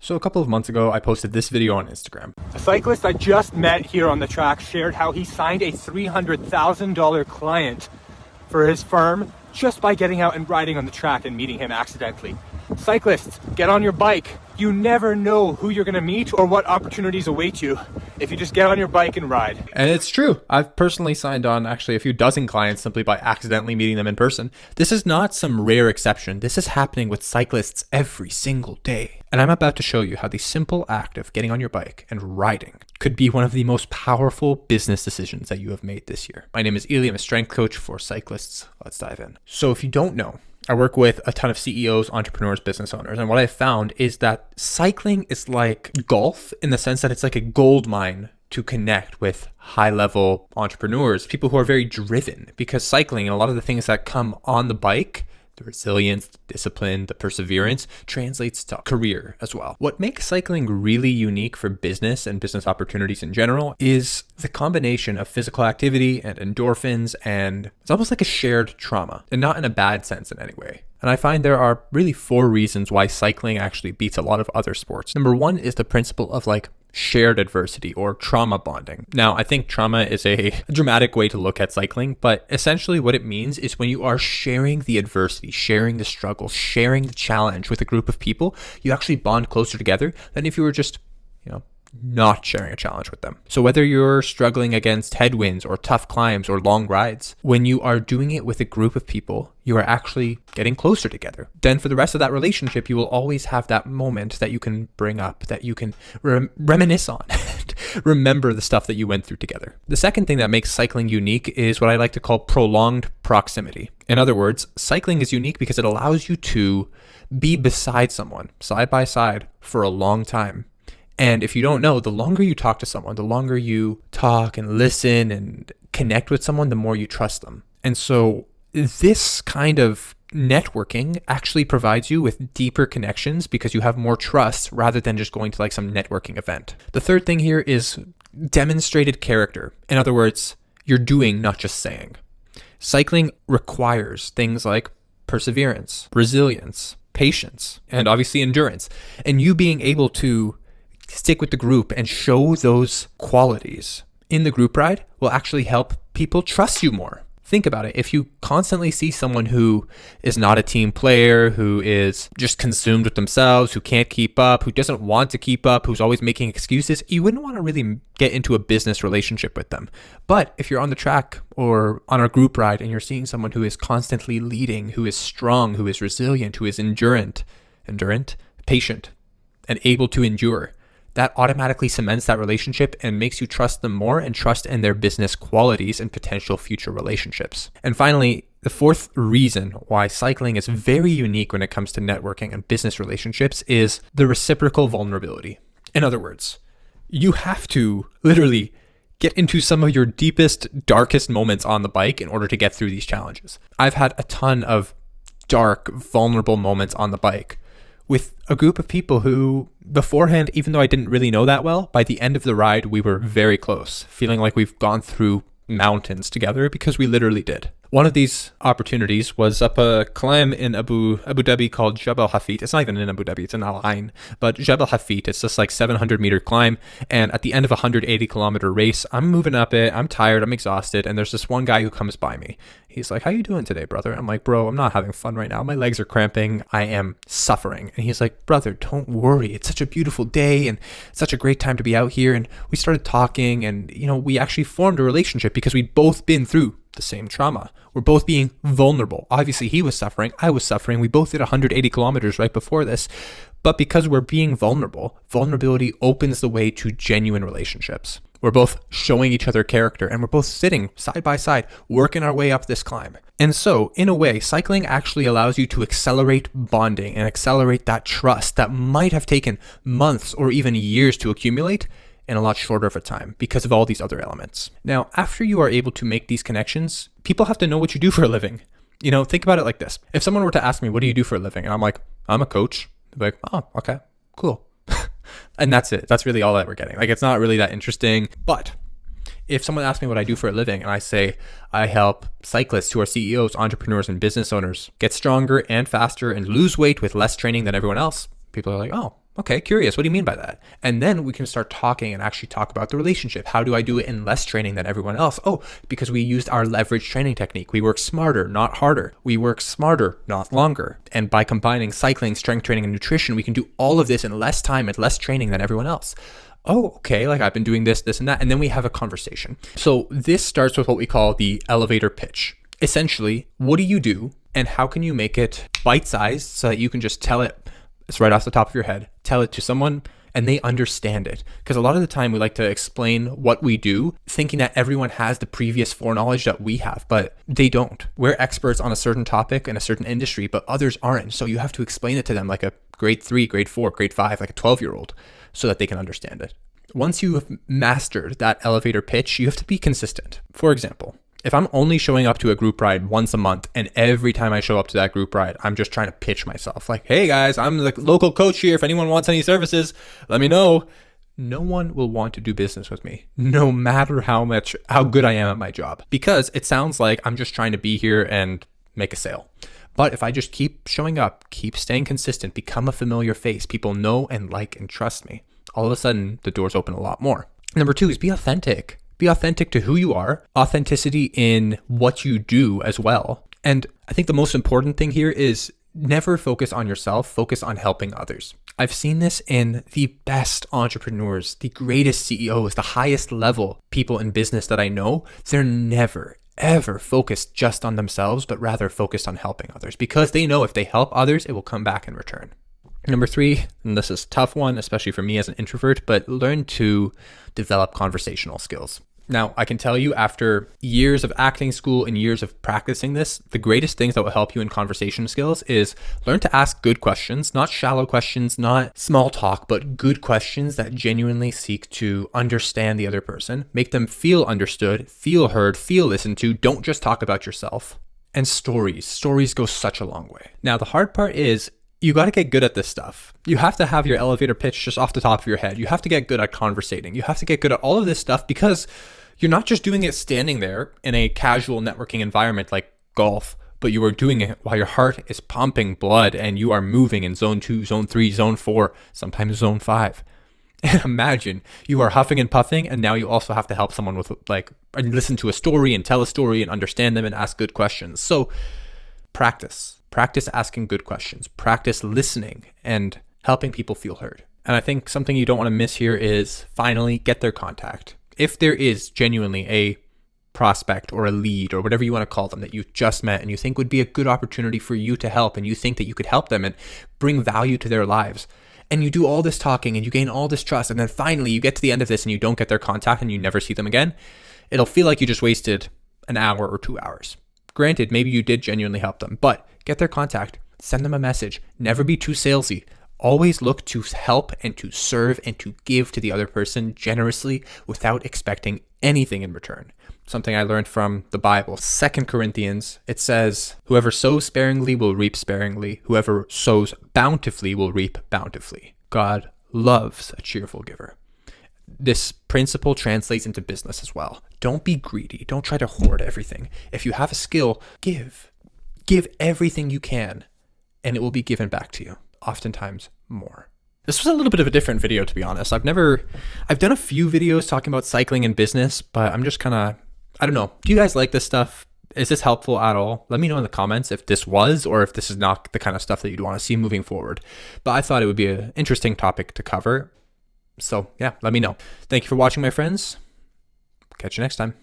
So a couple of months ago, I posted this video on Instagram. A cyclist I just met here on the track shared how he signed a $300,000 client for his firm just by getting out and riding on the track and meeting him accidentally. Cyclists, get on your bike. You never know who you're going to meet or what opportunities await you if you just get on your bike and ride. And it's true. I've personally signed on actually a few dozen clients simply by accidentally meeting them in person. This is not some rare exception. This is happening with cyclists every single day. And I'm about to show you how the simple act of getting on your bike and riding could be one of the most powerful business decisions that you have made this year. My name is Eli. I'm a strength coach for cyclists. Let's dive in. So if you don't know, I work with a ton of CEOs, entrepreneurs, business owners, and what I've found is that cycling is like golf in the sense that it's like a gold mine to connect with high-level entrepreneurs, people who are very driven, because cycling and a lot of the things that come on the bike, the resilience, the discipline, the perseverance, translates to career as well. What makes cycling really unique for business and business opportunities in general is the combination of physical activity and endorphins, and it's almost like a shared trauma, and not in a bad sense in any way. And I find there are really 4 reasons why cycling actually beats a lot of other sports. Number 1 is the principle of shared adversity or trauma bonding. Now, I think trauma is a dramatic way to look at cycling, but essentially what it means is when you are sharing the adversity, sharing the struggle, sharing the challenge with a group of people, you actually bond closer together than if you were just, not sharing a challenge with them. So whether you're struggling against headwinds or tough climbs or long rides, when you are doing it with a group of people, you are actually getting closer together. Then for the rest of that relationship, you will always have that moment that you can bring up, that you can reminisce on, remember the stuff that you went through together. The second thing that makes cycling unique is what I like to call prolonged proximity. In other words, cycling is unique because it allows you to be beside someone, side by side, for a long time. And if you don't know, the longer you talk to someone, the longer you talk and listen and connect with someone, the more you trust them. And so this kind of networking actually provides you with deeper connections because you have more trust rather than just going to some networking event. The third thing here is demonstrated character. In other words, you're doing, not just saying. Cycling requires things like perseverance, resilience, patience, and obviously endurance. And you being able to stick with the group and show those qualities in the group ride will actually help people trust you more. Think about it. If you constantly see someone who is not a team player, who is just consumed with themselves, who can't keep up, who doesn't want to keep up, who's always making excuses, you wouldn't want to really get into a business relationship with them. But if you're on the track or on a group ride and you're seeing someone who is constantly leading, who is strong, who is resilient, who is endurant, patient, and able to endure, that automatically cements that relationship and makes you trust them more and trust in their business qualities and potential future relationships. And finally, the 4th reason why cycling is very unique when it comes to networking and business relationships is the reciprocal vulnerability. In other words, you have to literally get into some of your deepest, darkest moments on the bike in order to get through these challenges. I've had a ton of dark, vulnerable moments on the bike with a group of people who beforehand, even though I didn't really know that well, by the end of the ride, we were very close, feeling like we've gone through mountains together because we literally did. One of these opportunities was up a climb in Abu Dhabi called Jabal Hafit. It's not even in Abu Dhabi, it's in Al Ain. But Jabal Hafit, it's this 700-meter climb. And at the end of a 180-kilometer race, I'm moving up it. I'm tired. I'm exhausted. And there's this one guy who comes by me. He's like, "How you doing today, brother?" I'm like, "Bro, I'm not having fun right now. My legs are cramping. I am suffering." And he's like, "Brother, don't worry. It's such a beautiful day and such a great time to be out here." And we started talking and, we actually formed a relationship because we'd both been through the same trauma. We're both being vulnerable. Obviously, he was suffering. I was suffering. We both did 180 kilometers right before this. But because we're being vulnerable, vulnerability opens the way to genuine relationships. We're both showing each other character and we're both sitting side by side, working our way up this climb. And so, in a way, cycling actually allows you to accelerate bonding and accelerate that trust that might have taken months or even years to accumulate in a lot shorter of a time because of all these other elements. Now, after you are able to make these connections, people have to know what you do for a living. Think about it like this. If someone were to ask me, "What do you do for a living?" And I'm like, "I'm a coach." They're like, "Oh, okay, cool." And that's it. That's really all that we're getting. It's not really that interesting. But if someone asks me what I do for a living and I say I help cyclists who are CEOs, entrepreneurs, and business owners get stronger and faster and lose weight with less training than everyone else, people are like, "Oh, Okay, curious. What do you mean by that? And then we can start talking and actually talk about the relationship. How do I do it in less training than everyone else? Oh, because we used our leverage training technique. We work smarter, not harder. We work smarter, not longer. And by combining cycling, strength training, and nutrition, we can do all of this in less time and less training than everyone else. Oh, okay, like I've been doing this, and that. And then we have a conversation. So this starts with what we call the elevator pitch. Essentially, what do you do and how can you make it bite-sized so that you can just tell it, it's right off the top of your head, tell it to someone and they understand it. Because a lot of the time we like to explain what we do, thinking that everyone has the previous foreknowledge that we have, but they don't. We're experts on a certain topic in a certain industry, but others aren't. So you have to explain it to them like a grade 3, grade 4, grade 5, like a 12-year-old, so that they can understand it. Once you have mastered that elevator pitch, you have to be consistent. For example, if I'm only showing up to a group ride once a month and every time I show up to that group ride, I'm just trying to pitch myself like, hey guys, I'm the local coach here. If anyone wants any services, let me know. No one will want to do business with me, no matter how good I am at my job, because it sounds like I'm just trying to be here and make a sale. But if I just keep showing up, keep staying consistent, become a familiar face, people know and like and trust me, all of a sudden the doors open a lot more. Number 2 is be authentic. Be authentic to who you are, authenticity in what you do as well. And I think the most important thing here is never focus on yourself, focus on helping others. I've seen this in the best entrepreneurs, the greatest CEOs, the highest level people in business that I know. They're never, ever focused just on themselves, but rather focused on helping others, because they know if they help others, it will come back in return. Number 3, and this is a tough one, especially for me as an introvert, but learn to develop conversational skills. Now, I can tell you after years of acting school and years of practicing this, the greatest things that will help you in conversation skills is learn to ask good questions, not shallow questions, not small talk, but good questions that genuinely seek to understand the other person, make them feel understood, feel heard, feel listened to. Don't just talk about yourself. And stories go such a long way. Now, the hard part is you got to get good at this stuff. You have to have your elevator pitch just off the top of your head. You have to get good at conversating. You have to get good at all of this stuff, because you're not just doing it standing there in a casual networking environment like golf, but you are doing it while your heart is pumping blood and you are moving in zone 2, zone 3, zone 4, sometimes zone 5. And imagine you are huffing and puffing, and now you also have to help someone with and listen to a story and tell a story and understand them and ask good questions. So practice asking good questions, practice listening and helping people feel heard. And I think something you don't want to miss here is finally get their contact. If there is genuinely a prospect or a lead or whatever you want to call them that you just met and you think would be a good opportunity for you to help, and you think that you could help them and bring value to their lives, and you do all this talking and you gain all this trust, and then finally you get to the end of this and you don't get their contact and you never see them again, it'll feel like you just wasted an hour or 2 hours. Granted, maybe you did genuinely help them, but get their contact, send them a message, never be too salesy. Always look to help and to serve and to give to the other person generously without expecting anything in return. Something I learned from the Bible, 2 Corinthians, it says, whoever sows sparingly will reap sparingly. Whoever sows bountifully will reap bountifully. God loves a cheerful giver. This principle translates into business as well. Don't be greedy. Don't try to hoard everything. If you have a skill, give. Give everything you can, and it will be given back to you, oftentimes more. This was a little bit of a different video, to be honest. I've done a few videos talking about cycling and business, but I'm just kind of, I don't know. Do you guys like this stuff? Is this helpful at all? Let me know in the comments if this was, or if this is not the kind of stuff that you'd want to see moving forward. But I thought it would be an interesting topic to cover. So yeah, let me know. Thank you for watching, my friends. Catch you next time.